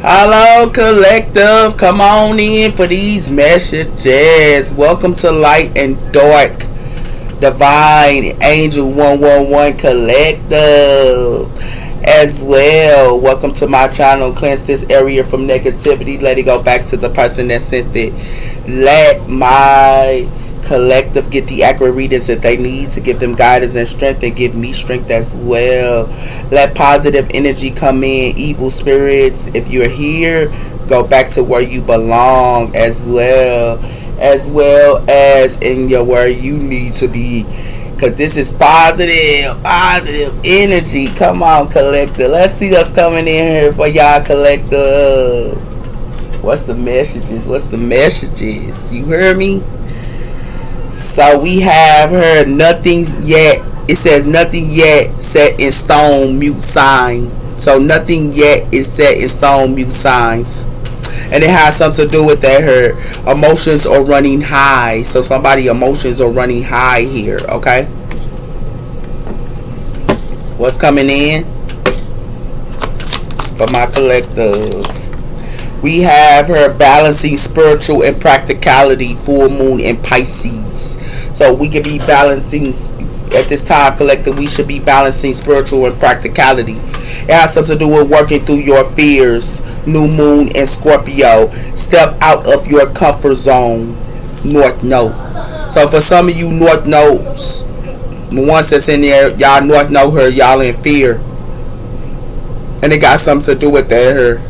Hello, collective. Come on in for these messages. Welcome to Light and Dark Divine Angel 111 Collective as well. Welcome to my channel. Cleanse this area from negativity. Let it go back to the person that sent it. Let my collective get the accurate readings that they need to give them guidance and strength, and give me strength as well. Let positive energy come in. Evil spirits, if you're here, go back to where you belong as well as in your where you need to be, because this is positive energy. Come on, collective, let's see what's coming in here for y'all, collective. What's the messages? You hear me? So we have her nothing yet. It says nothing yet set in stone, mute sign. So nothing yet is set in stone, mute signs. And it has something to do with that her emotions are running high. So somebody emotions are running high here, okay? What's coming in for my collective? We have her balancing spiritual and practicality, full moon in Pisces. So we could be balancing at this time, collective. We should be balancing spiritual and practicality. It has something to do with working through your fears. New moon in Scorpio. Step out of your comfort zone. North Node. So for some of you North Nodes, the ones that's in there, y'all North Node her, y'all in fear. And it got something to do with that her.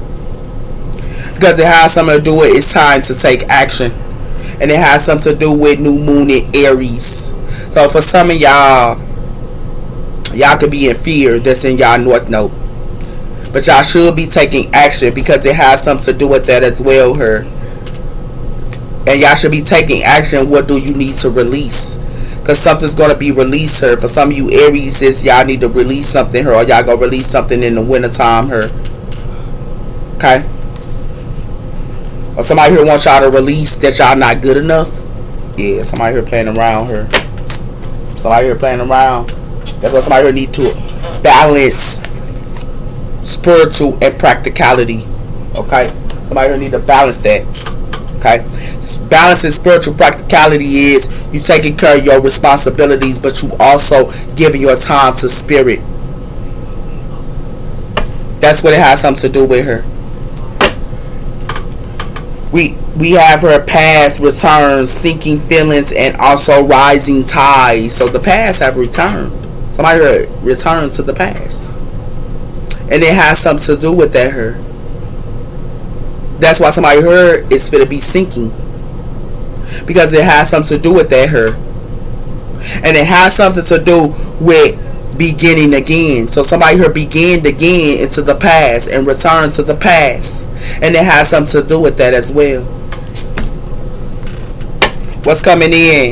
Because it has something to do with it's time to take action. And it has something to do with new moon in Aries. So for some of y'all could be in fear that's in y'all North Node. But y'all should be taking action, because it has something to do with that as well her. And y'all should be taking action. What do you need to release? Because something's going to be released her. For some of you Aries, is y'all need to release something her. Or y'all going to release something in the wintertime her. Okay? Or somebody here wants y'all to release that y'all not good enough. Yeah, somebody here playing around her. Somebody here playing around. That's why somebody here need to balance spiritual and practicality. Okay? Somebody here need to balance that. Okay? Balancing spiritual practicality is you taking care of your responsibilities, but you also giving your time to spirit. That's what it has something to do with her. We have her past returns, sinking feelings, and also rising tides. So the past have returned. Somebody here returned to the past. And it has something to do with that her. That's why somebody here is fit to be sinking. Because it has something to do with that her. And it has something to do with beginning again. So somebody here began again into the past and returns to the past. And it has something to do with that as well. What's coming in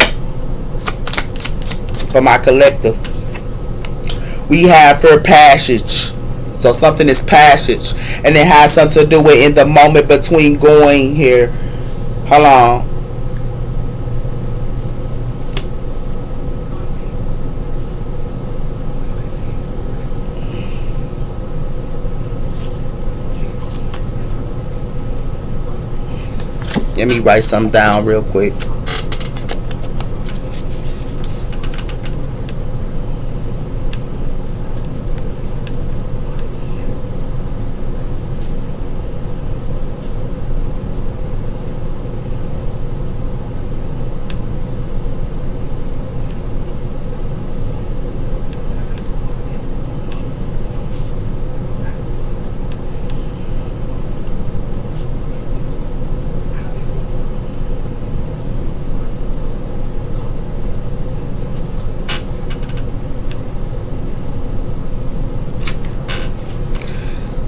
for my collective? We have her passage. So something is passage. And it has something to do with in the moment between going here. Hold on. Let me write something down real quick.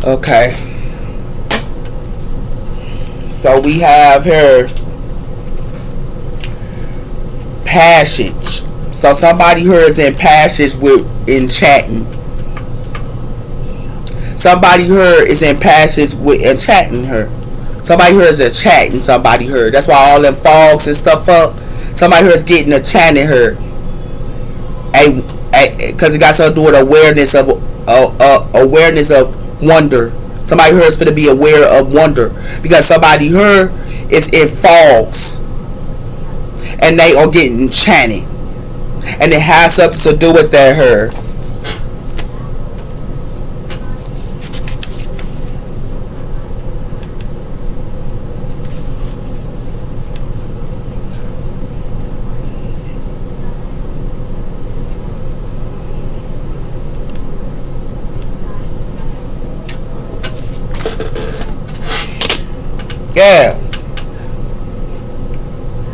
Okay. So we have her passage. So somebody here is in passage with enchanting. Somebody here is in passage with enchanting her. Somebody here is enchanting somebody here. That's why all them fogs and stuff up. Somebody here is getting enchanting her. Because it got something to do with awareness of wonder Somebody here is going to be aware of wonder because somebody here is in fogs and they are getting enchanted, and it has something to do with that her. Yeah,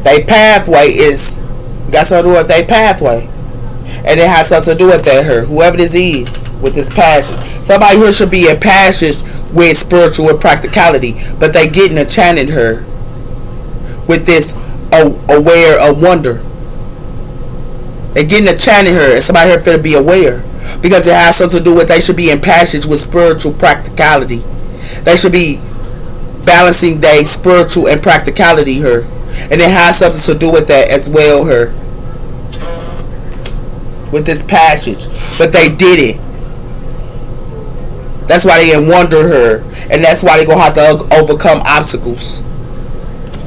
they pathway is got something to do with their pathway, and it has something to do with that her. Whoever this is with this passion, somebody here should be in passion with spiritual and practicality, but they getting enchanted her with this aware of wonder. They getting enchanted her, and somebody here finna be aware because it has something to do with they should be in passage with spiritual practicality. They should be balancing their spiritual and practicality her, and it has something to do with that as well her with this passage, but they did it. That's why they in wonder her, and that's why they gonna have to overcome obstacles.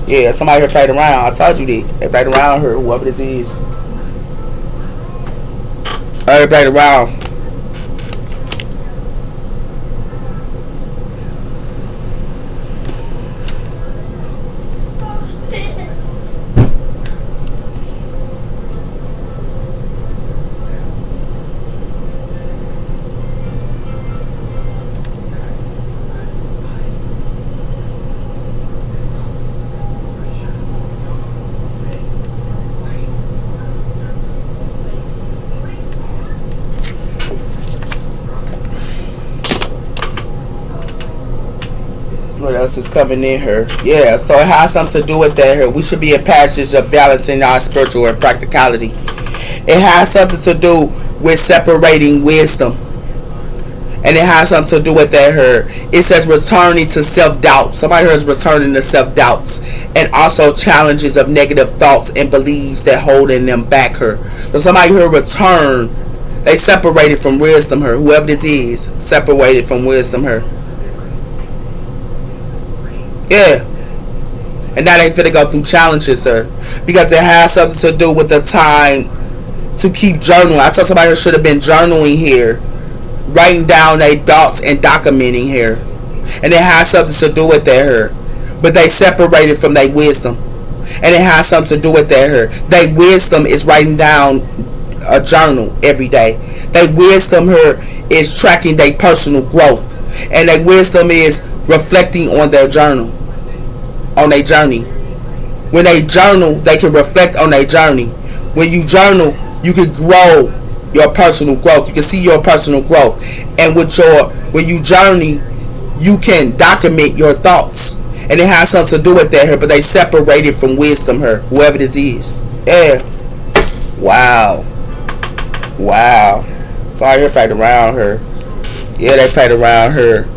Yeah, somebody here played around. I told you they played around her, whoever this is. They played around. What else is coming in here? Yeah, so it has something to do with that here. We should be in passage of balancing our spiritual and practicality. It has something to do with separating wisdom. And it has something to do with that here. It says returning to self-doubt. Somebody here is returning to self-doubts. And also challenges of negative thoughts and beliefs that holding them back here. So somebody here return. They separated from wisdom here. Whoever this is, separated from wisdom here. Yeah. And now they finna go through challenges, sir. Because it has something to do with the time to keep journaling. I thought somebody should have been journaling here. Writing down their thoughts and documenting here. And it has something to do with that here. But they separated from their wisdom. And it has something to do with that here. Their wisdom is writing down a journal every day. Their wisdom here is tracking their personal growth. And their wisdom is reflecting on their journal, on their journey. When they journal, they can reflect on their journey. When you journal, you can grow your personal growth. You can see your personal growth. And when you journey, you can document your thoughts. And it has something to do with that here, but they separated from wisdom here, whoever this is. Yeah. Wow. Wow. Sorry, they played around her. Yeah, they played around her.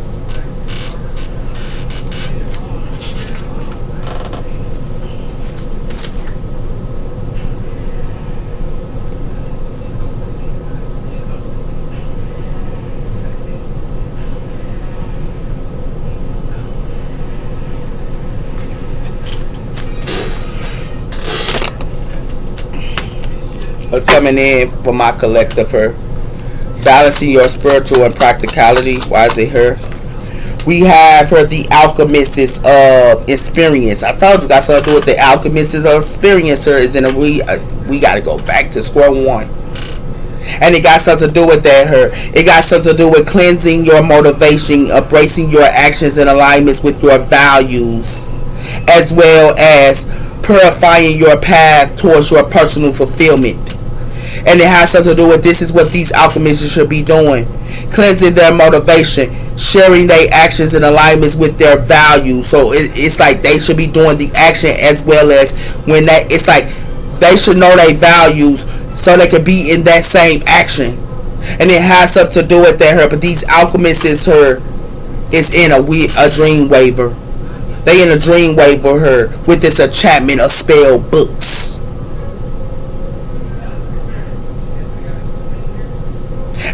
What's coming in for my collective here? Balancing your spiritual and practicality. Why is it here? We have her the Alchemists of experience. I told you got something to do with the Alchemists of experience. Her is in a we got to go back to square one. And it got something to do with that her. It got something to do with cleansing your motivation, embracing your actions and alignments with your values, as well as purifying your path towards your personal fulfillment. And it has something to do with this is what these alchemists should be doing. Cleansing their motivation, sharing their actions and alignments with their values. So it's like they should be doing the action as well as when that it's like they should know their values so they can be in that same action. And it has something to do with that. But these alchemists is in a dream waver. They in a dream waver her with this enchantment of spell books.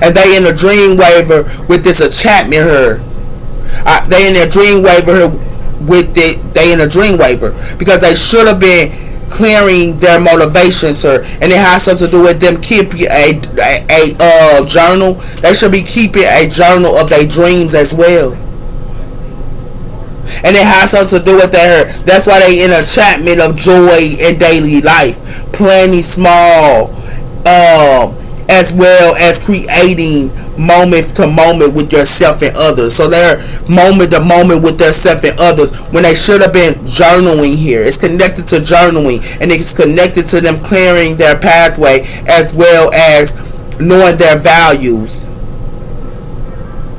And they in a dream waver with this enchantment her. They in their dream waver with it. They in a dream waver because they should have been clearing their motivation, sir, and it has something to do with them keeping a journal. They should be keeping a journal of their dreams as well, and it has something to do with that. That's why they in a enchantment of joy in daily life, plenty small, as well as creating moment to moment with yourself and others. So they're moment to moment with themselves and others when they should have been journaling here. It's connected to journaling, and it's connected to them clearing their pathway as well as knowing their values.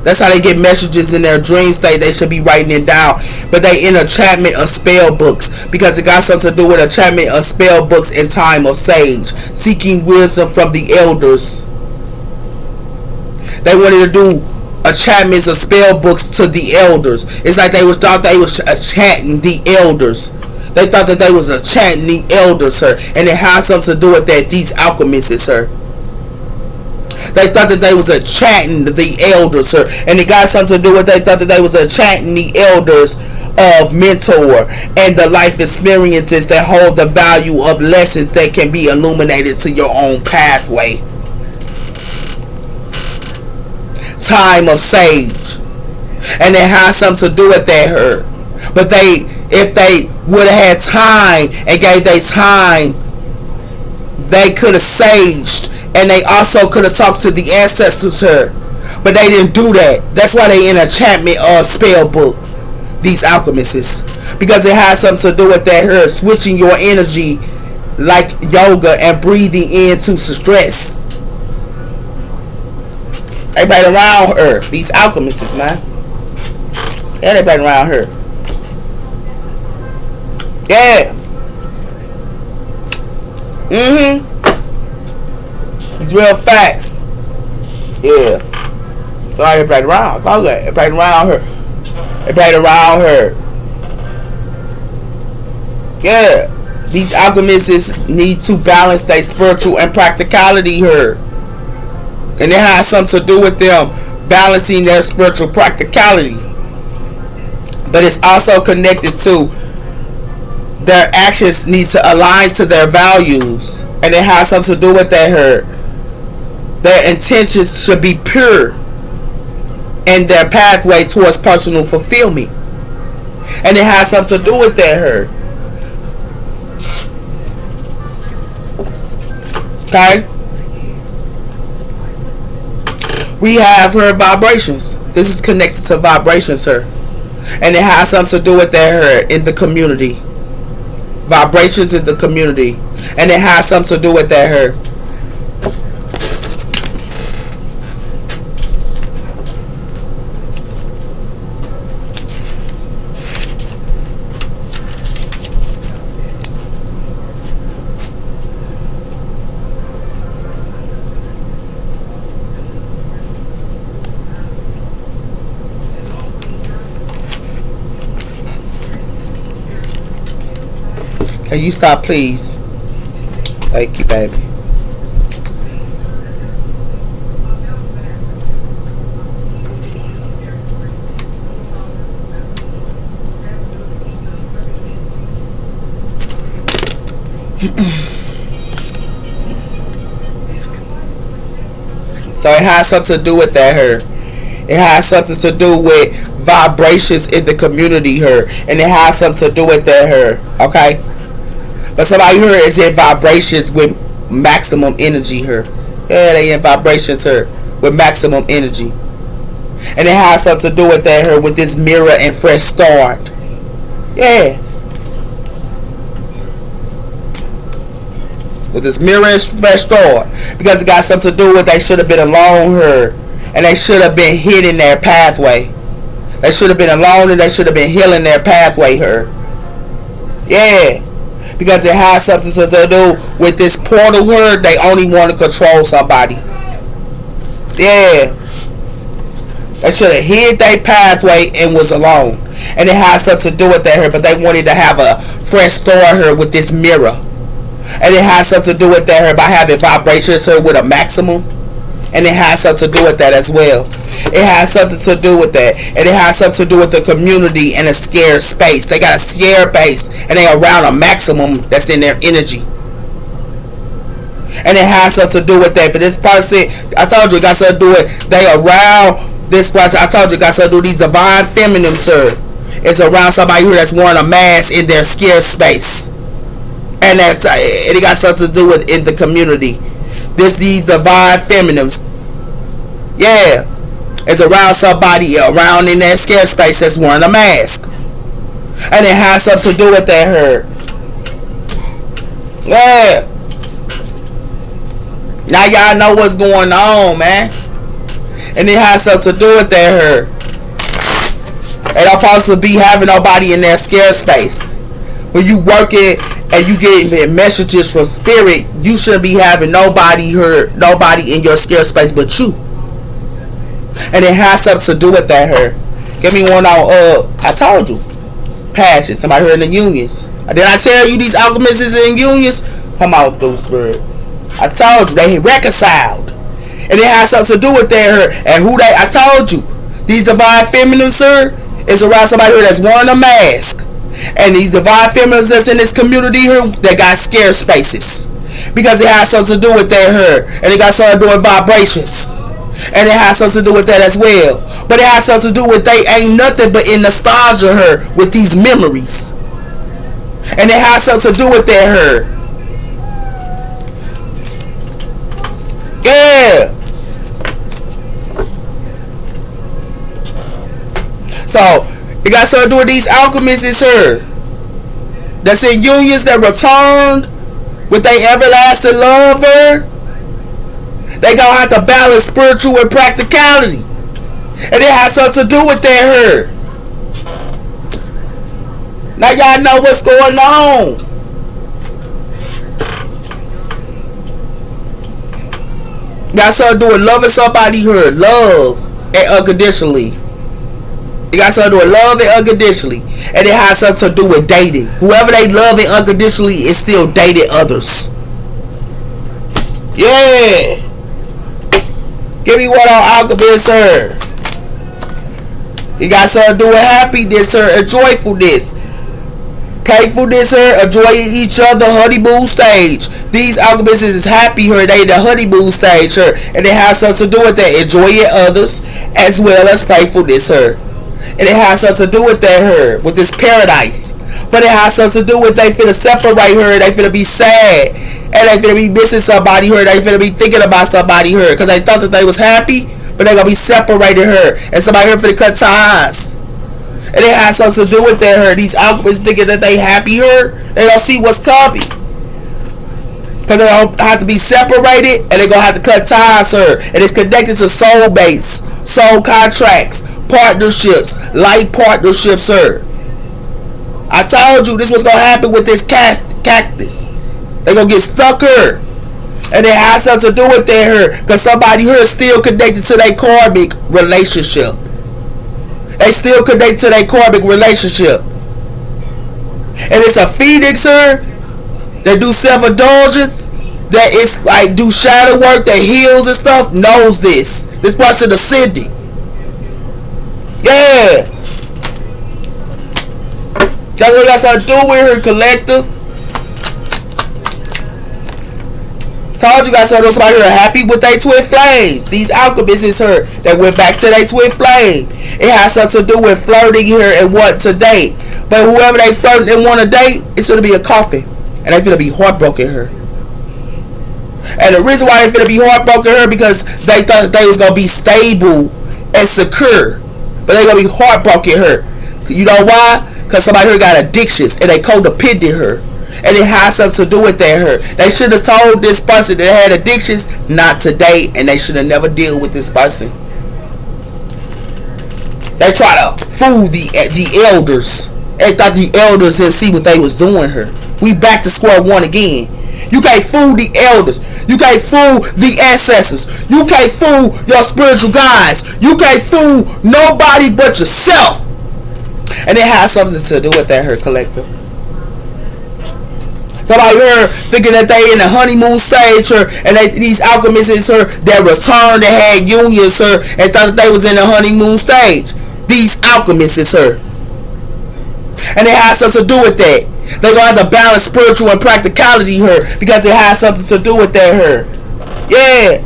That's how they get messages in their dream state. They should be writing it down. But they in enchantment of spell books because it got something to do with enchantment of spell books in time of sage, seeking wisdom from the elders. They wanted to do enchantments of spell books to the elders. It's like thought they was enchanting the elders. They thought that they was enchanting the elders, sir. And it has something to do with that. These alchemists, sir. They thought that they was enchanting the elders, sir. And it got something to do with they thought that they was enchanting the elders of mentor and the life experiences that hold the value of lessons that can be illuminated to your own pathway. Time of sage, and it has something to do with that hurt. But if they would have had time and gave their time, they could have saged, and they also could have talked to the ancestors here. But they didn't do that. That's why they in enchantment spell book, these alchemists, because it has something to do with that here, switching your energy like yoga and breathing into stress. Everybody around her, these alchemists, man. Everybody around her. Yeah. These real facts. Yeah. So everybody around. It's all good. Everybody around her. Everybody around her. Yeah. These alchemists need to balance their spiritual and practicality here. And it has something to do with them balancing their spiritual practicality. But it's also connected to their actions need to align to their values. And it has something to do with that here. Their intentions should be pure in their pathway towards personal fulfillment. And it has something to do with that here. Okay? We have her vibrations. This is connected to vibrations, sir. And it has something to do with that her in the community. Vibrations in the community. And it has something to do with that her. Can you stop, please? Thank you, baby. So it has something to do with that her. It has something to do with vibrations in the community her. And it has something to do with that her. Okay? But somebody here is in vibrations with maximum energy here. Yeah, they in vibrations here with maximum energy. And it has something to do with that here with this mirror and fresh start. Yeah. With this mirror and fresh start. Because it got something to do with they should have been alone here. And they should have been hitting their pathway. They should have been alone and they should have been healing their pathway here. Yeah. Because it has something to do with this portal here. They only want to control somebody. Yeah. They should have hid their pathway and was alone. And it has something to do with that here. But they wanted to have a fresh start here with this mirror. And it has something to do with that here by having vibrations here with a maximum. And it has something to do with that as well. It has something to do with that. And it has something to do with the community and a scared space. They got a scared base and they're around a maximum that's in their energy. And it has something to do with that. For this person, I told you it got something to do with they around this person. I told you it got something to do with these divine feminine, sir. It's around somebody who that's wearing a mask in their scared space. And it got something to do with in the community. These divine feminines. Yeah. It's around somebody around in that scared space that's wearing a mask. And it has something to do with that her. Yeah. Now y'all know what's going on, man. And it has something to do with that her. They don't supposed to be having nobody in their scared space. When you working and you getting messages from spirit, you shouldn't be having nobody in your scared space but you. And it has something to do with that her. Give me one on I told you. Passion. Somebody here in the unions. Did I tell you these alchemists is in unions? Come out through spirit. I told you they reconciled. And it has something to do with that her. And who they I told you. These divine feminine, sir, is around somebody here that's wearing a mask. And these divine feminines that's in this community here, they got scared spaces. Because it has something to do with that her. And it got something to do with vibrations. And it has something to do with that as well. But it has something to do with they ain't nothing but in nostalgia her with these memories. And it has something to do with that her. Yeah. So it got something to do with these alchemists is her. That's in unions that returned with their everlasting love her. They gonna have to balance spiritual and practicality. And it has something to do with that her. Now y'all know what's going on. Got something to do with loving somebody her. Love and unconditionally. It got something to do with love and unconditionally. And it has something to do with dating. Whoever they love and unconditionally is still dating others. Yeah. Give me one on alchemist, sir. It got something to do with happiness, sir, and joyfulness. Playfulness, sir, enjoying each other, honeymoon stage. These alchemists is happy, her. They the honeymoon stage, her. And it has something to do with that, enjoying others as well as playfulness, her. And it has something to do with that, her, with this paradise. But it has something to do with they finna separate her, they finna be sad. And they finna be missing somebody her. They finna be thinking about somebody her. Because they thought that they was happy. But they gonna be separated her. And somebody here finna cut ties. And it has something to do with that her. These alchemists thinking that they happy her. They don't see what's coming. Because they don't have to be separated. And they gonna have to cut ties her. And it's connected to soul mates. Soul contracts. Partnerships. Life partnerships her. I told you this was gonna happen with this cactus. They gonna get stuck her. And it has something to do with that her. Because somebody here is still connected to their karmic relationship. They still connected to their karmic relationship. And it's a phoenix her. That do self-indulgence. That is like do shadow work. That heals and stuff. Knows this. This person ascending. Yeah. That's what got something to do with her collective. Told you guys somebody here happy with their twin flames. These alchemists is her that went back to their twin flame. It has something to do with flirting here and want to date. But whoever they flirt and want to date, it's gonna be a coffin. And they gonna be heartbroken her. And the reason why they gonna be heartbroken her because they thought they was gonna be stable and secure. But they gonna be heartbroken her. You know why? Because somebody here got addictions and they codependent her. And it has something to do with that her. They should have told this person that had addictions not to date. And they should have never deal with this person. They try to fool the elders. They thought the elders didn't see what they was doing her. We back to square one again. You can't fool the elders. You can't fool the ancestors. You can't fool your spiritual guides. You can't fool nobody but yourself. And it has something to do with that her collective. Somebody here thinking that they in the honeymoon stage, her, and these alchemists is her that returned and had unions, her, and thought that they was in the honeymoon stage. These alchemists is her, and it has something to do with that. They gonna have to balance spiritual and practicality, her, because it has something to do with that, her. Yeah,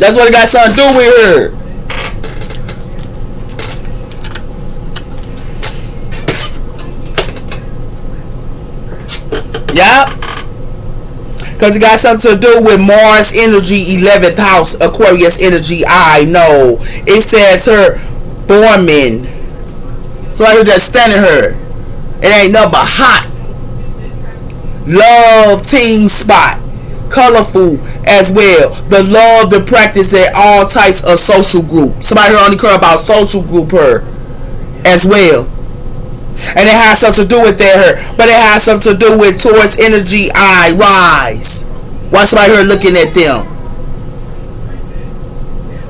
that's what it got something to do with her. Yup. Because it got something to do with Mars energy, 11th house, Aquarius energy. I know. It says her Borman. So I heard just standing her. It ain't nothing but hot. Love team spot. Colorful as well. The love to practice at all types of social group. Somebody here only care about social group her as well. And it has something to do with that, but it has something to do with Taurus energy. I rise. Watch somebody here looking at them.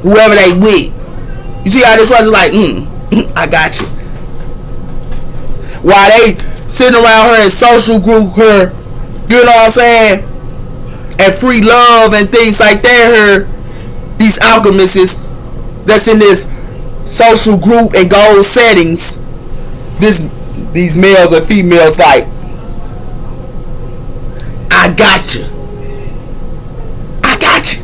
Whoever they with. You see how this was like, I got you. While they sitting around her in social group, her, you know what I'm saying? And free love and things like that, her, these alchemists that's in this social group and goal settings. These males and females like, I got you. I got you.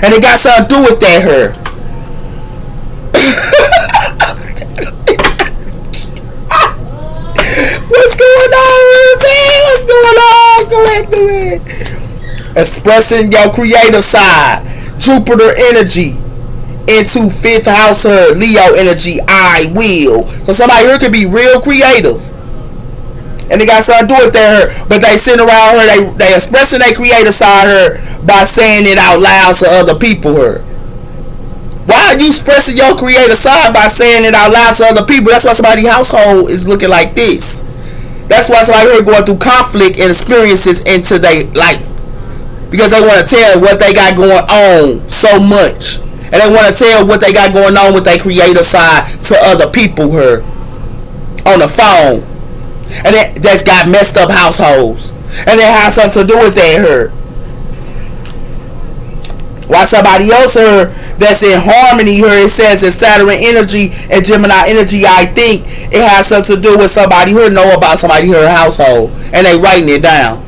And it got something to do with that, her. What's going on, man? What's going on? Correct. Expressing your creative side. Jupiter energy. Into 5th house, her Leo energy. I will. So somebody here could be real creative, and they got something to do with that, her. But they sitting around her. They expressing their creative side, her, by saying it out loud to other people, her. Why are you expressing your creative side by saying it out loud to other people? That's why somebody's household is looking like this. That's why somebody here going through conflict and experiences into their life, because they want to tell what they got going on so much. And they want to tell what they got going on with their creative side to other people here on the phone. And that's got messed up households. And it has something to do with that here. While somebody else here that's in harmony here, it says in Saturn energy and Gemini energy, I think it has something to do with somebody here know about somebody here household. And they writing it down.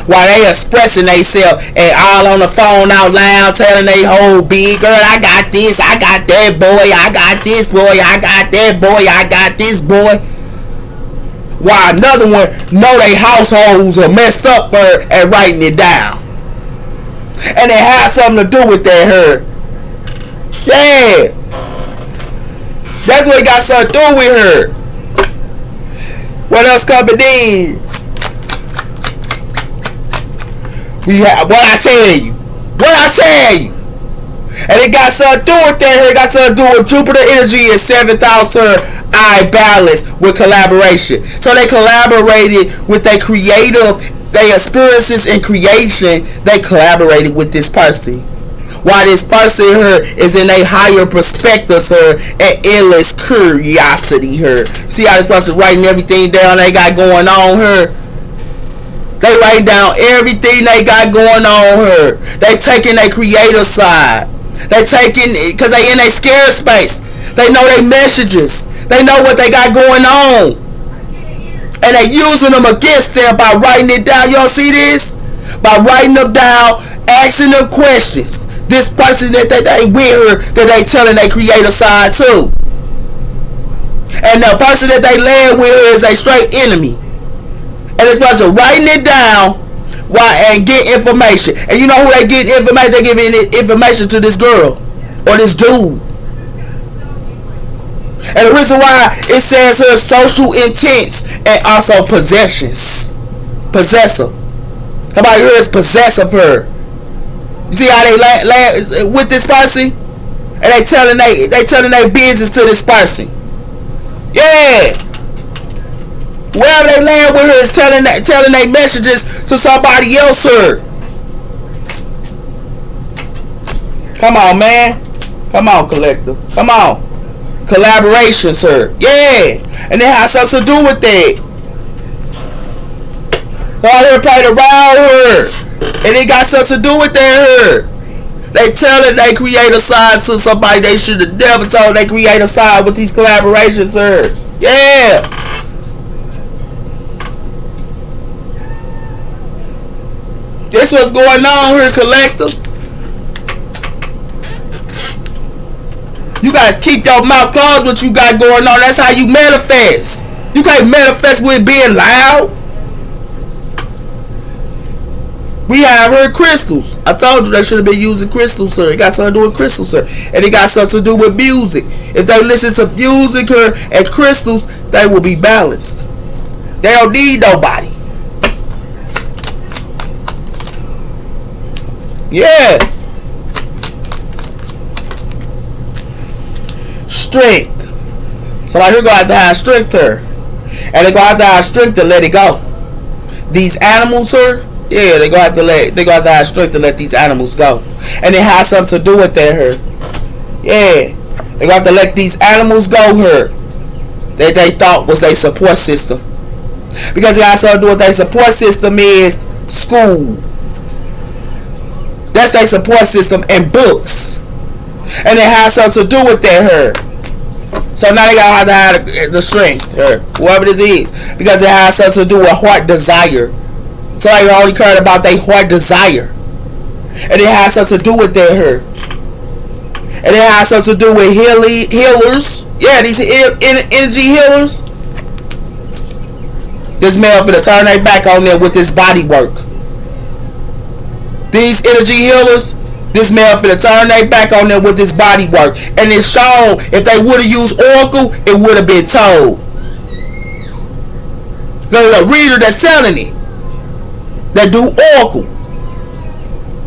While they expressing themselves and all on the phone out loud, telling they whole big girl, I got this, I got that boy, I got this boy, I got that boy, I got this boy. While another one know they households are messed up and writing it down. And it has something to do with that her. Yeah. That's what it got something to do with her. What else coming in? We have what I tell you. What I tell you. And it got something to do with that. It got something to do with Jupiter energy and 7th house, I balance with collaboration. So they collaborated with their creative, their experiences in creation. They collaborated with this person. While this person here is in a higher perspective, her, and endless curiosity here. See how this person writing everything down they got going on here. They writing down everything they got going on here. They taking their creative side. They taking it because they in their scared space. They know their messages. They know what they got going on. And they using them against them by writing it down. Y'all see this? By writing them down, asking them questions. This person that they with her, that they telling their creative side too. And the person that they land with her is a straight enemy. And this person writing it down and get information. And you know who they get information? They giving information to this girl or this dude. And the reason why it says her social intents and also possessions. Possessive. Somebody here is possessive her. You see how they land with this person? And they telling their business to this person. Yeah. Wherever they land with her is telling their messages to somebody else her. Come on, man. Come on, collective. Come on. Collaborations her. Yeah. And it has something to do with that. So I heard played around her. And it got something to do with that her. They telling they create a side to somebody they should have never told they create a side with these collaborations her. Yeah. This what's going on here, collective. You gotta keep your mouth closed what you got going on. That's how you manifest. You can't manifest with being loud. We have her crystals. I told you they should have been using crystals, sir. It got something to do with crystals, sir. And it got something to do with music. If they listen to music her and crystals, they will be balanced. They don't need nobody. Yeah. Strength. Somebody here gonna have to have strength her. And they gonna have to have strength to let it go. These animals, sir, yeah, they gonna have to have strength to let these animals go. And it has something to do with that her. Yeah. They gonna have to let these animals go her. That they thought was their support system. Because it has something to do with their support system is school. That's their support system and books. And it has something to do with that her. So now they gotta have to have the strength her. Whoever this is. Because it has something to do with heart desire. So they only cared about their heart desire. And it has something to do with that her. And it has something to do with healers. Yeah, these energy healers. This man finna turn their back on them with this body work. These energy healers, this man finna turn their back on them with this body work. And it's shown if they would have used Oracle, it would have been told. There's a reader that's telling it. That do Oracle.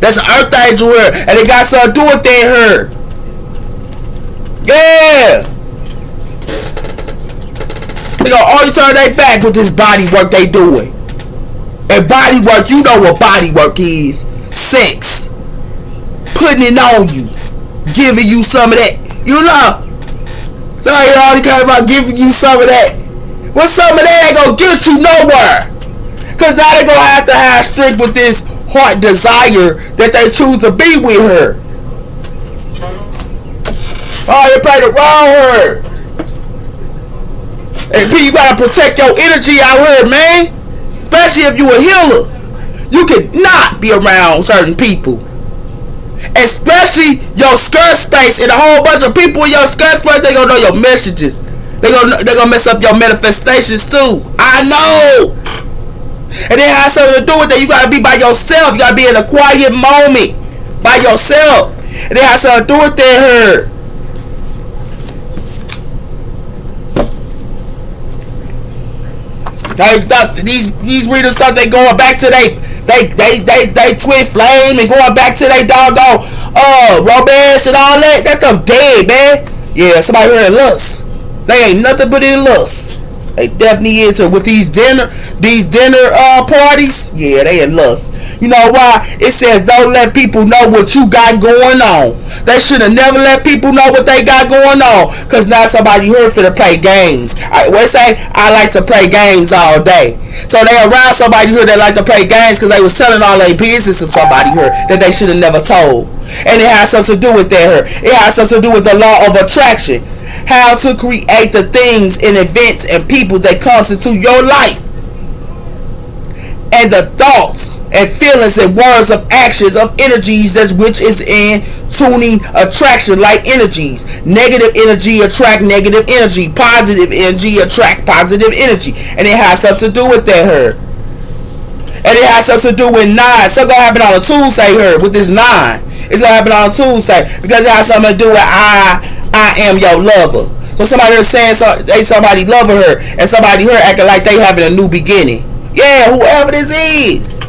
That's an earth angel here. And it got something to do with that her. Yeah. They gonna only turn their back with this body work they doing. And body work, you know what body work is. Sex. Putting it on you. Giving you some of that. You know. So you only care about giving you some of that. Well, some of that ain't gonna get you nowhere. Because now they gonna have to have strength with this heart desire that they choose to be with her. Oh, you played it wrong her. And P, you gotta protect your energy out here, man. Especially if you a healer. You cannot be around certain people. Especially your skirt space and a whole bunch of people in your skirt space, they gonna know your messages. They gonna mess up your manifestations too. I know. And it has something to do with that. You gotta be by yourself. You gotta be in a quiet moment by yourself. And it has something to do with that her. These readers thought they going back to they twin flame and going back to they doggone romance and all that. That stuff dead, man. Yeah, somebody heard lust. They ain't nothing but in lust. They definitely is with these dinner parties. Yeah, they in lust. You know why? It says don't let people know what you got going on. They should have never let people know what they got going on. Cause now somebody here for to play games. What say? I like to play games all day. So they around somebody here that like to play games because they was selling all their business to somebody here that they should have never told. And it has something to do with that here. It has something to do with the law of attraction. How to create the things and events and people that comes into your life. And the thoughts and feelings and words of actions of energies that which is in tuning attraction like energies. Negative energy attract negative energy. Positive energy attract positive energy. And it has something to do with that her. And it has something to do with 9. Something gonna happen on a Tuesday here with this 9. It's gonna happen on a Tuesday because it has something to do with I am your lover. So somebody here saying somebody loving her and somebody here acting like they having a new beginning. Yeah, whoever this is.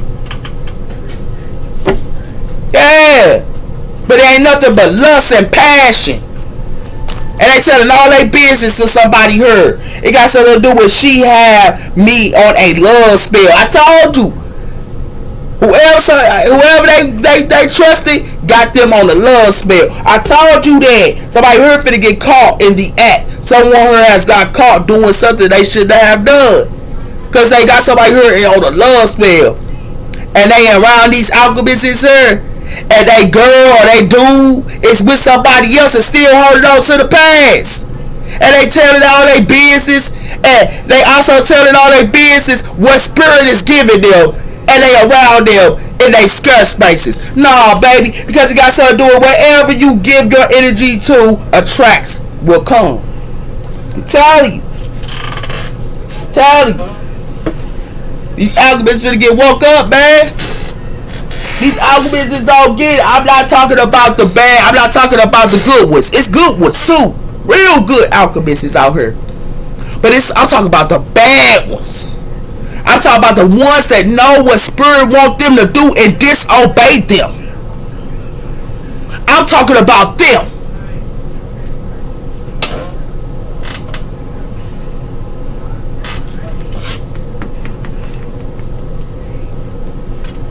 Yeah. But it ain't nothing but lust and passion. And they telling all their business to somebody here. It got something to do with she had me on a love spell. I told you. Whoever they trusted got them on the love spell. I told you that. Somebody here finna get caught in the act. Someone here has got caught doing something they shouldn't have done. Cause they got somebody here on the love spell. And they around these alchemists here. And they girl or they dude is with somebody else and still holding on to the past. And they telling all their business. And they also telling all their business what spirit is giving them. And they around them in their skirt spaces. Nah, baby, because it got something to do with wherever you give your energy to, attracts will come. I'm telling you. I'm telling you. These alchemists gonna get woke up, man. These alchemists don't get it. I'm not talking about the bad. I'm not talking about the good ones. It's good ones too. Real good alchemists out here. But I'm talking about the bad ones. I'm talking about the ones that know what spirit want them to do and disobey them. I'm talking about them.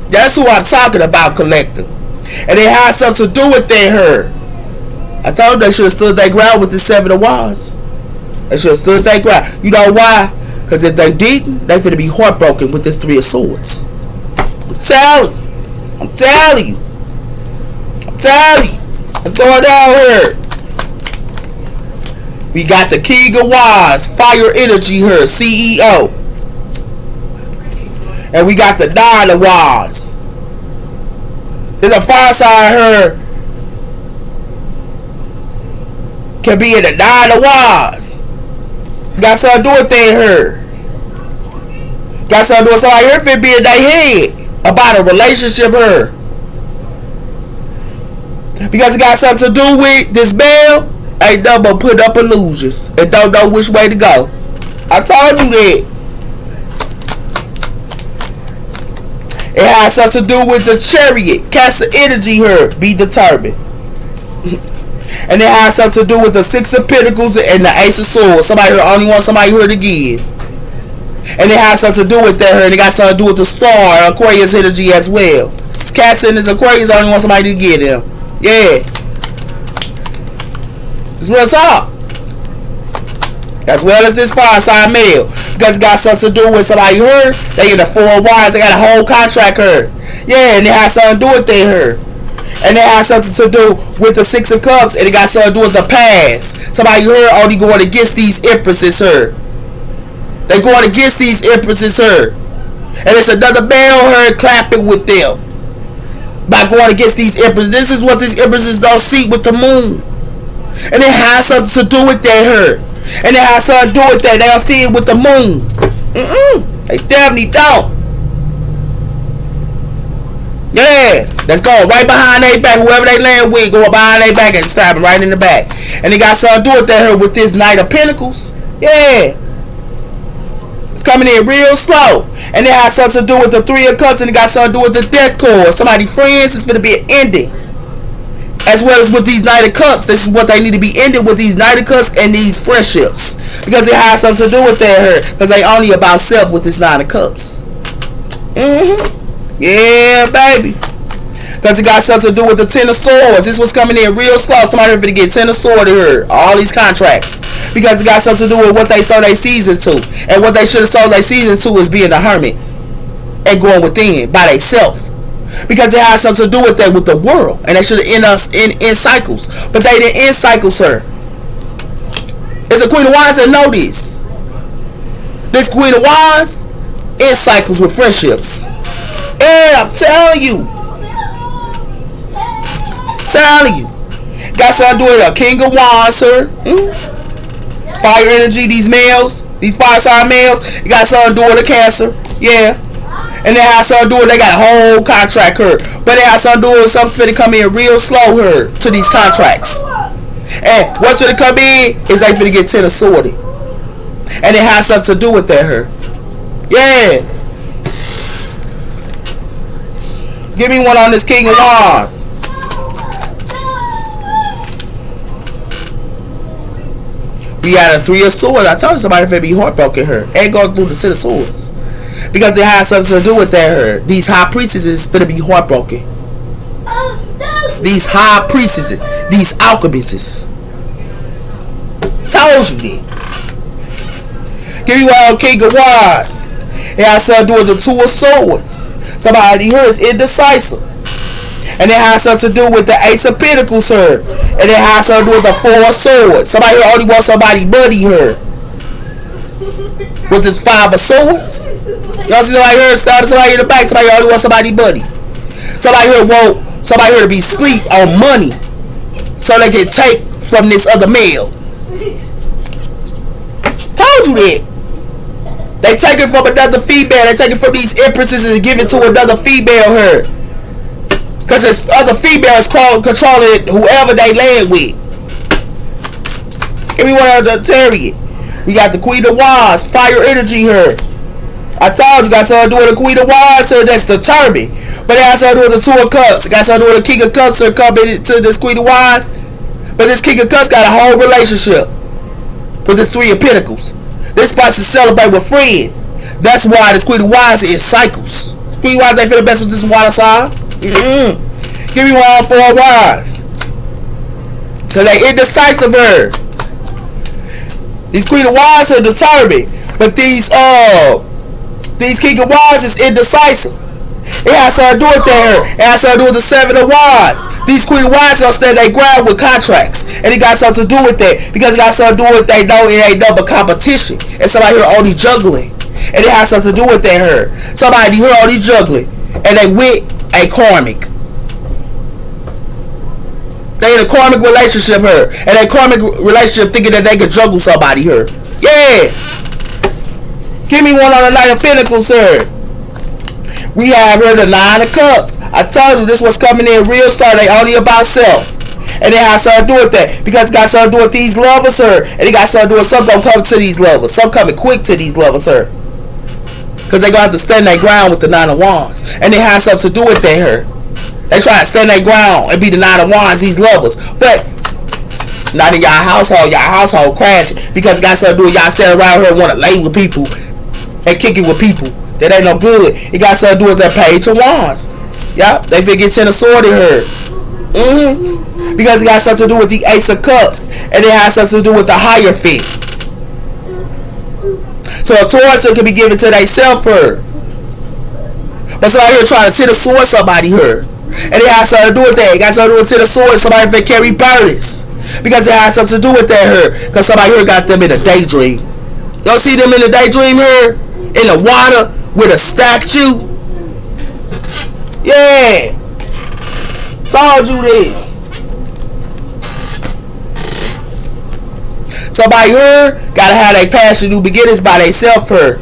That's who I'm talking about, collector. And it has something to do with their herd. I told them they should have stood their ground with the 7 of Wands. They should have stood their ground. You know why? Because if they didn't, they finna be heartbroken with this 3 of Swords. I'm telling you. I'm telling you. I'm telling you. What's going on here? We got the King of Wands, fire energy here, CEO. And we got the 9 of Wands. There's a fire sign here. Can be in the 9 of Wands. Got something to do with that here. Got something to do with somebody here finna be in their head about a relationship here. Because it got something to do with this bell. Ain't nothing but put up illusions and don't know which way to go. I told you that. It has something to do with the Chariot. Cancer energy here. Be determined. And it has something to do with the 6 of Pentacles and the Ace of Swords. Somebody here only wants somebody here to give. And it has something to do with that here. And it got something to do with the star, Aquarius energy as well. It's Cancer and this Aquarius only want somebody to give them. Yeah. This is what's up. As well as this fire sign male. Because it got something to do with somebody here. They in the 4 of Wands. They got a whole contract here. Yeah, and it has something to do with that here. And it has something to do with the 6 of Cups. And it got something to do with the past. Somebody here only going against these empresses here. They going against these empresses here. And it's another male here clapping with them. By going against these empresses. This is what these empresses don't see with the moon. And it has something to do with that here. And it has something to do with that. They don't see it with the moon. They definitely don't. Yeah, that's going right behind their back. Whoever they land with, going behind their back and stabbing right in the back. And it got something to do with that here with this Knight of Pentacles. Yeah. It's coming in real slow. And it has something to do with the 3 of Cups. And it got something to do with the Death Card. Somebody friends, it's going to be an ending. As well as with these Knight of Cups. This is what they need to be ended with, these Knight of Cups and these friendships. Because it has something to do with that here. Because they only about self with this 9 of Cups. Yeah, baby. Because it got something to do with the 10 of Swords. This was coming in real slow. Somebody here to get 10 of Swords here. All these contracts. Because it got something to do with what they sold their season to. And what they should have sold their season to is being a hermit. And going within by themselves. Because it has something to do with that with the world. And they should have ended us in cycles. But they didn't end cycles her. It's the Queen of Wands that know this. This Queen of Wands ends cycles with friendships. Yeah, I'm telling you. Telling you. Got something to do with a King of Wands, sir. Fire energy, these males. These fire sign males. You got something to do with a Cancer. Yeah. And they have something to do with, they got a whole contract here. But they have something to do with something to come in real slow here to these contracts. And what's going to come in is they finna get 10 of Swords. And it has something to do with that here. Yeah. Give me one on this King of Wands. We got a 3 of Swords. I told you somebody finna be heartbroken here. And going through the 10 of Swords. Because it has something to do with that her. These high priestesses finna be heartbroken. These high priestesses, these alchemists. Told you that. Give you all King of Wands. It has something to do with the Two of Swords. Somebody here is indecisive. And it has something to do with the Ace of Pentacles here. And it has something to do with the Four of Swords. Somebody here only wants somebody money here. With this Five of Swords. Y'all see somebody here, somebody in the back, somebody only wants somebody money. Somebody here want somebody here to be sleep on money. So they can take from this other male. Told you that. They take it from another female. They take it from these empresses and give it to another female here. Because this other female is controlling whoever they land with. Give me one of the chariot. We got the Queen of Wands, fire energy here. I told you, got something to do with the Queen of Wands here that's determined. But it has something to do with the Two of Cups. It got something to do with the King of Cups here coming to this Queen of Wands. But this King of Cups got a whole relationship with this Three of Pentacles. This spot to celebrate with friends. That's why this Queen of Wands is cycles. Queen of Wands ain't finna mess with this water sign. Give me one for a Wands. Cause they indecisive her. These Queen of Wands are determined. But these King of Wands is indecisive. It has something to do with that. It has something to do with the Seven of Wands. These Queen of Wands gonna stand their ground with contracts. And it got something to do with that. Because it got something to do with they know it ain't nothing but competition. And somebody here only juggling. And it has something to do with that her. Somebody here only juggling. And they with a karmic. They in a karmic relationship here. And a karmic relationship thinking that they could juggle somebody here. Yeah. Give me one on the Knight of Pentacles here. We have here the Nine of Cups. I told you this was coming in real slow. They only about self. And it has something to do with that. Because it got something to do with these lovers here. And it got something to do with some gonna come to these lovers. Some coming quick to these lovers here. Because they gonna have to stand their ground with the Nine of Wands. And it has something to do with that here. They try to stand their ground and be the Nine of Wands, these lovers. But not in y'all household crashing. Because it got something to do with y'all sitting around here and want to lay with people. And kick it with people. That ain't no good. It got something to do with that Page of Wands. Yep, they think it's in a sword in her. Because it got something to do with the Ace of Cups. And it has something to do with the Hierophant. So a Taurus can be given to themselves her. But somebody here trying to sit a sword somebody here. And it has something to do with that. It got something to do with sit a sword somebody that carry burdens. Because it has something to do with that here. Because somebody here got them in a daydream. You don't see them in a daydream here? In the water with a statue. Yeah. Told you this. Somebody here gotta have their passion new beginnings by themselves here.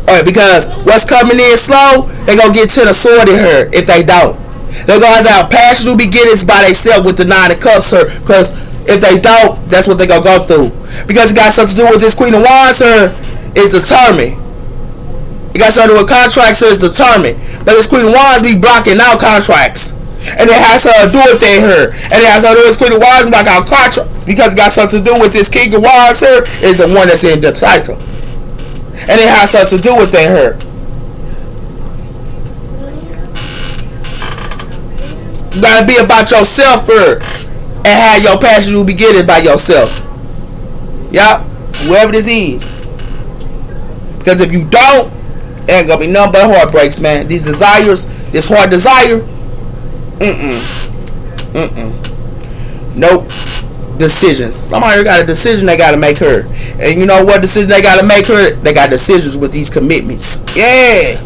Alright, because what's coming in slow, they gonna get to the sword in her if they don't. They're gonna have passion new beginnings by themselves with the Nine of Cups here. Because if they don't, that's what they gonna go through. Because it got something to do with this Queen of Wands here is determined. It got something to do with contracts, so it's determined. But this Queen of Wands be blocking out contracts. And it has something to do with that here. And it has something to do with this Queen of Wands block out contracts. Because it got something to do with this King of Wands here is the one that's in the title. And it has something to do with that here. You gotta be about yourself here. And have your passion to begin it by yourself. Yup. Whoever this is. Because if you don't, ain't gonna be nothing but heartbreaks, man. These desires, this hard desire, nope. Decisions. Somebody got a decision they gotta make her. And you know what decision they gotta make her? They got decisions with these commitments. Yeah.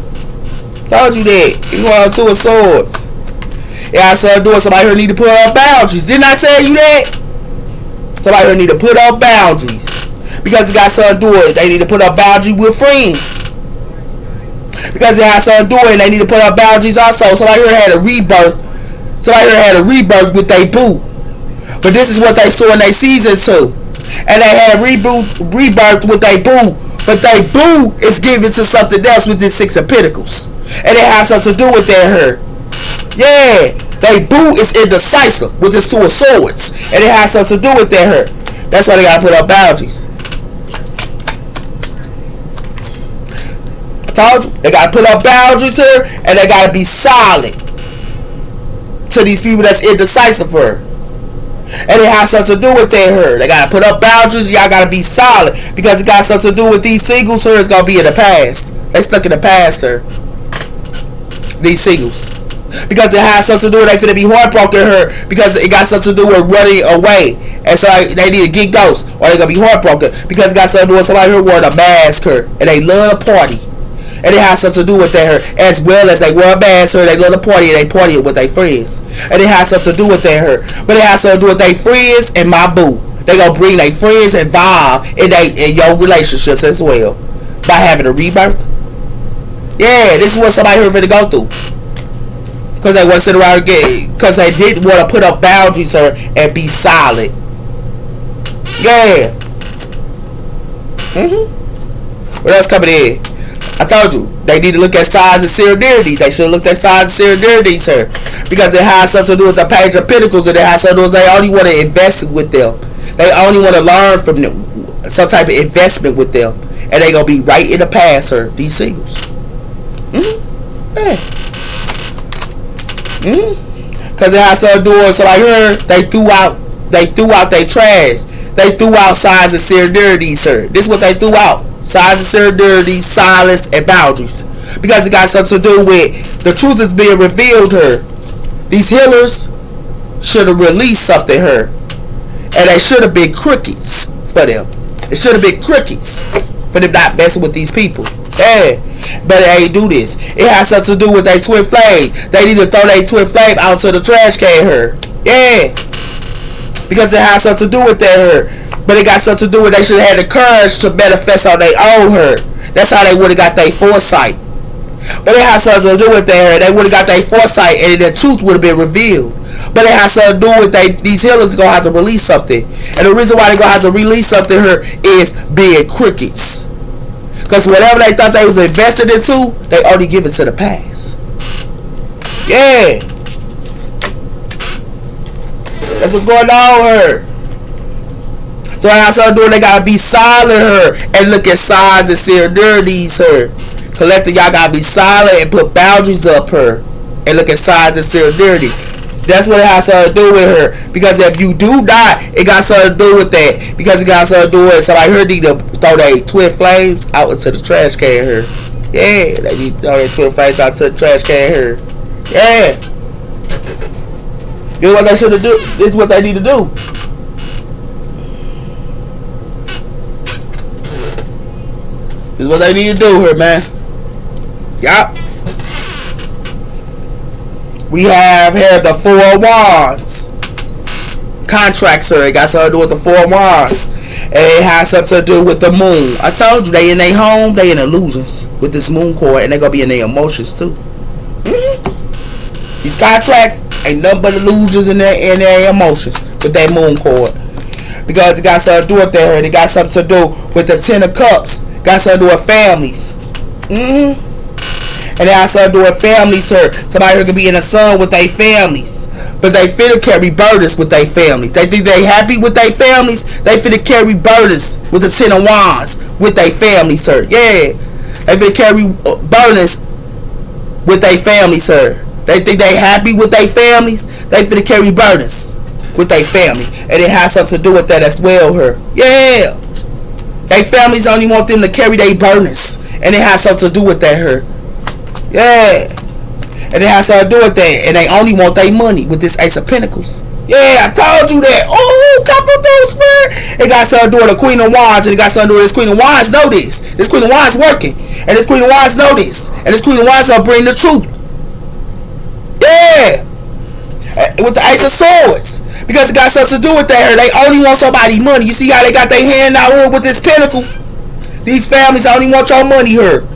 Told you that. You want Two of Swords. Yeah, I said doing somebody here need to put up boundaries. Didn't I tell you that? Somebody here need to put up boundaries. Because it got something to do with it. They need to put up boundaries with friends. Because it has something to do with it. They need to put up boundaries also. Somebody here had a rebirth. Somebody here had a rebirth with their boo. But this is what they saw in their season 2. And they had a rebirth with their boo. But their boo is given to something else with this Six of Pentacles. And it has something to do with their hurt. Yeah. Their boo is indecisive with this Two of Swords. And it has something to do with their hurt. That's why they gotta put up boundaries. told you, they gotta put up boundaries here, and they gotta be solid to these people that's indecisive for her. And it has something to do with their her. They gotta put up boundaries. Y'all gotta be solid because it got something to do with these singles. Her is gonna be in the past. They stuck in the past, sir. These singles, because it has something to do with they finna be heartbroken her because it got something to do with running away, and so they need to get ghosts or they gonna be heartbroken because it got something to do with somebody who wearing a mask her and they love to party. And it has something to do with that her, as well as they wear a mask her, they love to party and they party with their friends. And it has something to do with that her. But it has something to do with their friends and my boo. They gonna bring their friends involved in your relationships as well. By having a rebirth. Yeah, this is what somebody here finna go through. Because they want to sit around and get, because they didn't want to put up boundaries her and be solid. Yeah. What else coming in? I told you, they need to look at size and seriality. They should have looked at size and seriality, sir. Because it has something to do with the Page of Pentacles, and it has something to do with they only want to invest with them. They only want to learn from them, some type of investment with them. And they going to be right in the past, sir, these singles. Yeah. Because it has something to do with, so I heard they threw out their trash. They threw out size and seriality, sir. This is what they threw out. Size and seriality, silence, and boundaries. Because it got something to do with the truth is being revealed her. These healers should have released something her. And they should have been crickets for them. It should have been crickets for them not messing with these people. Yeah. But it ain't do this. It has something to do with their twin flame. They need to throw their twin flame out to the trash can her. Yeah. Because it has something to do with that her. But it got something to do with they should have had the courage to manifest on their own her. That's how they would have got their foresight. But it has something to do with that her. They would have got their foresight and the truth would have been revealed. But it has something to do with these healers going to have to release something. And the reason why they're going to have to release something her is being crickets. Because whatever they thought they was invested into, they only give it to the past. Yeah. That's what's going on her. So I started doing, they gotta be silent her and look at size and serialities her. Collective, y'all gotta be silent and put boundaries up her and look at size and seriality. That's what it has to do with her. Because if you do die, it got something to do with that. Because it got something to do with somebody here need to throw their twin flames out into the trash can here. Yeah, they need to throw their twin flames out to the trash can here. Yeah. This is what they should have do. This is what they need to do. This is what they need to do here, man. Yup. We have here the Four of Wands. Contracts here. It got something to do with the Four of Wands. And it has something to do with the moon. I told you, they in their home, they in illusions with this moon cord. And they going to be in their emotions too. These contracts ain't nothing but illusions in their emotions with that moon cord. Because it got something to do with that. And it got something to do with the Ten of Cups. Got something to do with families. And it has something to do with families, sir. Somebody who could be in the sun with their families. But they finna carry burdens with their families. They think they happy with their families. They finna carry burdens with the Ten of Wands with their families, sir. Yeah. They finna carry burdens with their families, sir. They think they happy with their families. They finna carry burdens with their family. And it has something to do with that as well, her. Yeah. Their families only want them to carry their burdens. And it has something to do with that, her. Yeah. And it has something to do with that. And they only want their money with this Ace of Pentacles. Yeah, I told you that. Oh, couple those, man. It got something to do with the Queen of Wands. And it got something to do with this Queen of Wands know this. This Queen of Wands working. And this Queen of Wands know this. And this Queen of Wands will bring the truth. Yeah. With the Ace of Swords. Because it got something to do with that. They only want somebody money. You see how they got their hand out here with this pentacle? These families only want your money here.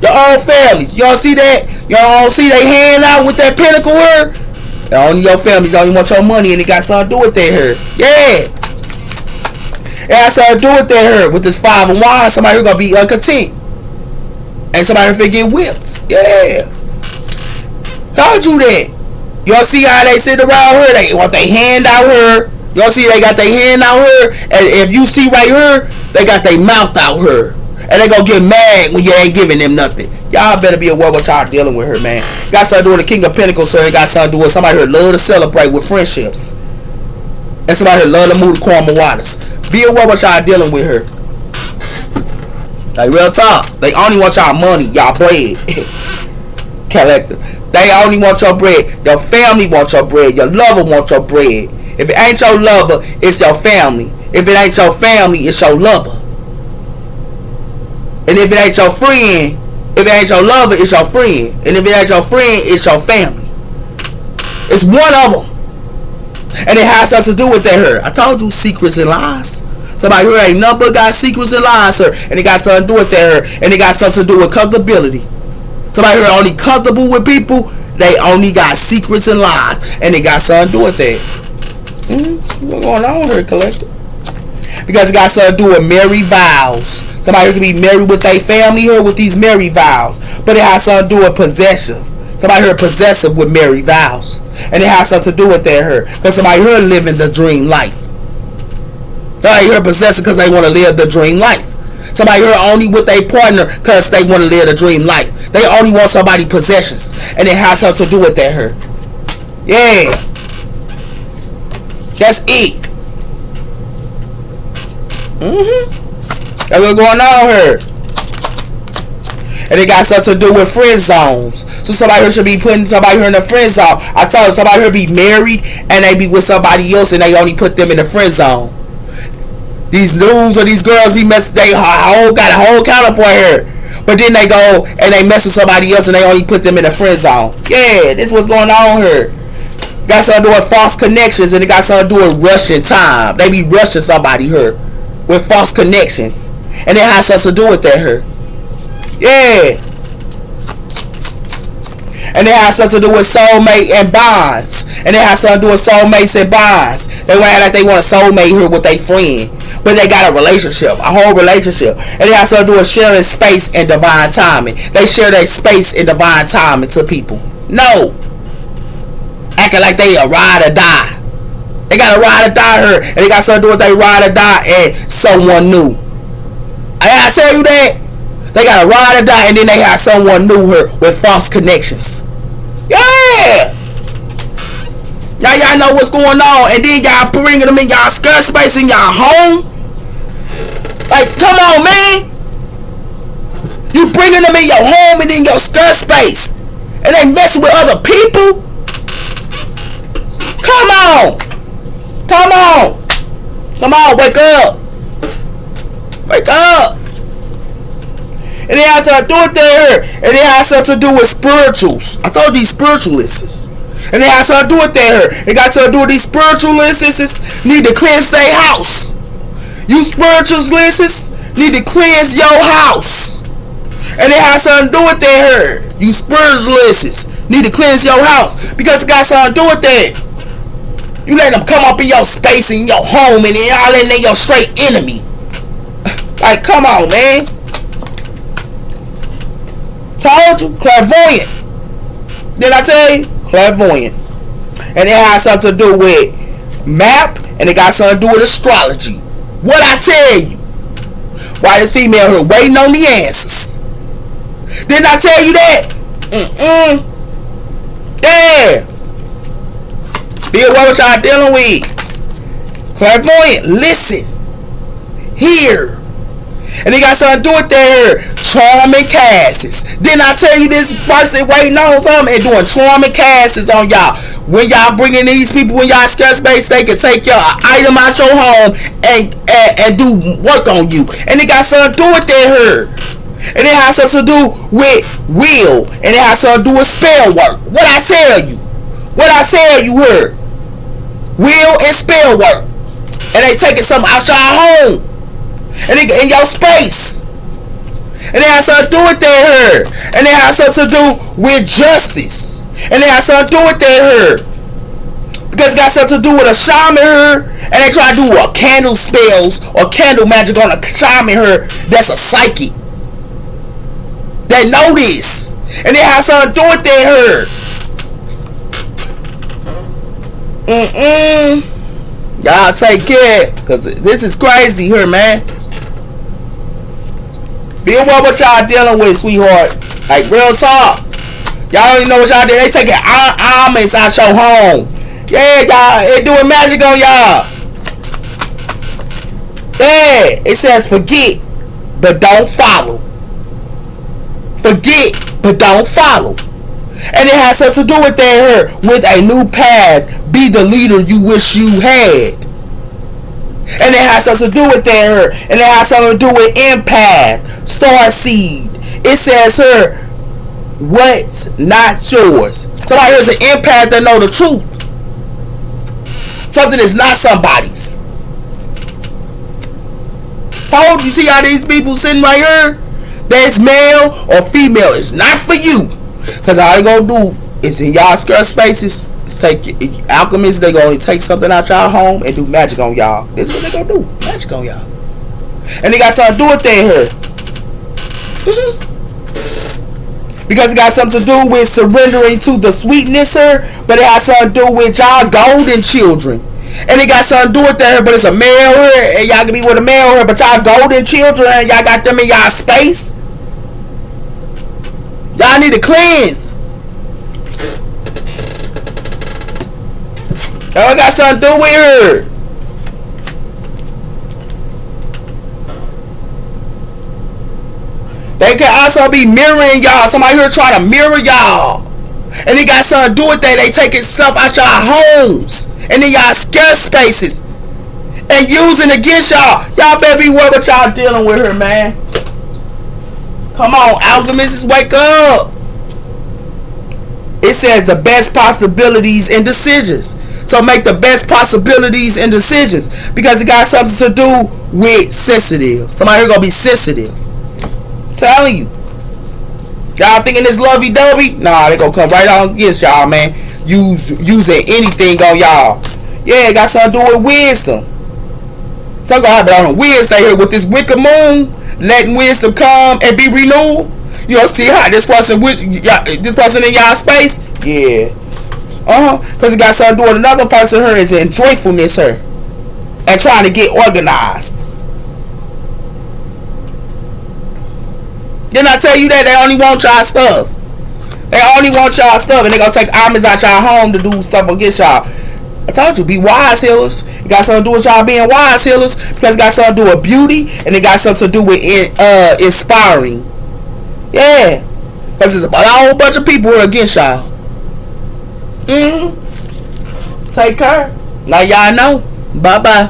Your own families. Y'all see that? Y'all see they hand out with that pentacle here? And only your families only want your money, and it got something to do with that here. Yeah. It has something to do with that here. With this Five of Wands, somebody who's going to be uncontent. And somebody who's get whipped. Yeah. Told you that. Y'all see how they sit around here? They want their hand out here. Y'all see they got their hand out here. And if you see right here, they got their mouth out here. And they gonna get mad when you ain't giving them nothing. Y'all better be aware what y'all dealing with her, man. Got something to do with the King of Pentacles, so it got something to do with somebody here love to celebrate with friendships. And somebody here love to move the Kwama waters. Be aware what y'all dealing with her. Like real talk. They only want y'all money, y'all bread. Collector. They only want your bread. Your family want your bread. Your lover want your bread. If it ain't your lover, it's your family. If it ain't your family, it's your lover. And if it ain't your friend, if it ain't your lover, it's your friend. And if it ain't your friend, it's your family. It's one of them. And it has something to do with that her. I told you secrets and lies. Somebody here ain't nothing but got secrets and lies, her. And it got something to do with that her. And it got something to do with comfortability. Somebody here only comfortable with people. They only got secrets and lies. And it got something to do with that. What's going on here, collector? Because it got something to do with married vows. Somebody here can be married with their family here with these married vows. But it has something to do with possession. Somebody here possessive with married vows. And it has something to do with that here. Because somebody here living the dream life. Somebody here possessive because they want to live the dream life. Somebody here only with their partner because they want to live the dream life. They only want somebody possessions. And it has something to do with that here. Yeah. That's it. That's what's going on here. And it got something to do with friend zones. So somebody here should be putting somebody here in the friend zone. I told you, somebody here be married and they be with somebody else and they only put them in the friend zone. These dudes or these girls be mess. They got a whole counterpart here. But then they go and they mess with somebody else and they only put them in the friend zone. Yeah, this is what's going on here. Got something to do with false connections and it got something to do with rushing time. They be rushing somebody here with false connections. And it has something to do with that here. Yeah. And it has something to do with soulmate and bonds. And it has something to do with soulmates and bonds. They want to act like they want a soulmate here with their friend. But they got a relationship. A whole relationship. And it has something to do with sharing space and divine timing. They share their space and divine timing to people. No. Acting like they a ride or die. They got a ride or die here. And they got something to do with they ride or die and someone new. I tell you that. They got a ride or die and then they have someone new here with false connections. Yeah. Now y'all know what's going on. And then y'all bringing them in y'all skirt space in y'all home. Like, come on, man. You bringing them in your home and in your skirt space. And they messing with other people. Come on. Come on. Come on, wake up. Wake up. And it has something to do with there. And it has something to do with spirituals. I told these spiritualists. And it has something to do with there. It got something to do with these spiritualists need to cleanse their house. You spiritualists need to cleanse your house. And it has something to do with there. You spiritualists need to cleanse your house. Because it got something to do with that. You let them come up in your space and your home and all that, they your straight enemy. Like, come on, man. Told you, clairvoyant. Did I tell you? Clairvoyant. And it has something to do with map, and it got something to do with astrology. What I tell you? Why this female here waiting on the answers? Didn't I tell you that? Yeah. Be aware what y'all dealing with. Clairvoyant. Listen. Hear. And they got something to do with their charm and casts. Didn't I tell you this person waiting on something and doing charm and casts on y'all? When y'all bringing these people in y'all skirt space, they can take your item out your home and do work on you. And it got something to do with their her. And it has something to do with will. And it has something to do with spell work. What I tell you? What I tell you here? Will and spell work. And they taking something out your home. And it in your space. And it has something to do with their hair. And it has something to do with justice. And it has something to do with their hair. Because it got something to do with a shaman hair. And they try to do a candle spells or candle magic on a shaman hair that's a psychic. That know this. And it has something to do with their hair. Y'all take care. Because this is crazy here, man. Be aware what y'all dealing with, sweetheart. Like, real talk. Y'all don't even know what y'all did. They taking almonds out your home. Yeah, y'all. It doing magic on y'all. Yeah. It says forget, but don't follow. Forget, but don't follow. And it has something to do with that with a new path. Be the leader you wish you had. And it has something to do with that. And it has something to do with empath, star seed. It says here, what's not yours. Somebody here's an empath that know the truth. Something is not somebody's. Told you, see how these people sitting right here? That's male or female. It's not for you. Because all they gonna do is in y'all skirt spaces, take alchemists, they gonna take something out y'all home and do magic on y'all. This is what they gonna do. Magic on y'all. And they got something to do with that here. Because it got something to do with surrendering to the sweetness here, but it has something to do with y'all golden children. And it got something to do with that here, but it's a male here, and y'all can be with a male here, but y'all golden children, and y'all got them in y'all space. Y'all need to cleanse. Y'all got something to do with her. They can also be mirroring y'all. Somebody here trying to mirror y'all. And it got something to do with that. They taking stuff out y'all homes. And in y'all scarce spaces. And using against y'all. Y'all better be aware what y'all dealing with her, man. Come on, alchemists, wake up. It says the best possibilities and decisions. So make the best possibilities and decisions. Because it got something to do with sensitive. Somebody here gonna be sensitive. I'm telling you. Y'all thinking this lovey-dovey? Nah, they gonna come right on against y'all, man. Using anything on y'all. Yeah, it got something to do with wisdom. Some gonna have it on wisdom here with this wicked moon. Letting wisdom come and be renewed. You don't see how this person in y'all space? Yeah. Because it got something to do with another person here is in joyfulness here. And trying to get organized. Didn't I tell you that they only want y'all stuff? They only want y'all stuff and they gonna take almonds out y'all home to do stuff against y'all. I told you, be wise healers. It got something to do with y'all being wise healers because it got something to do with beauty and it got something to do with inspiring. Yeah. Because there's a whole bunch of people who are against y'all. Take care. Now y'all know. Bye-bye.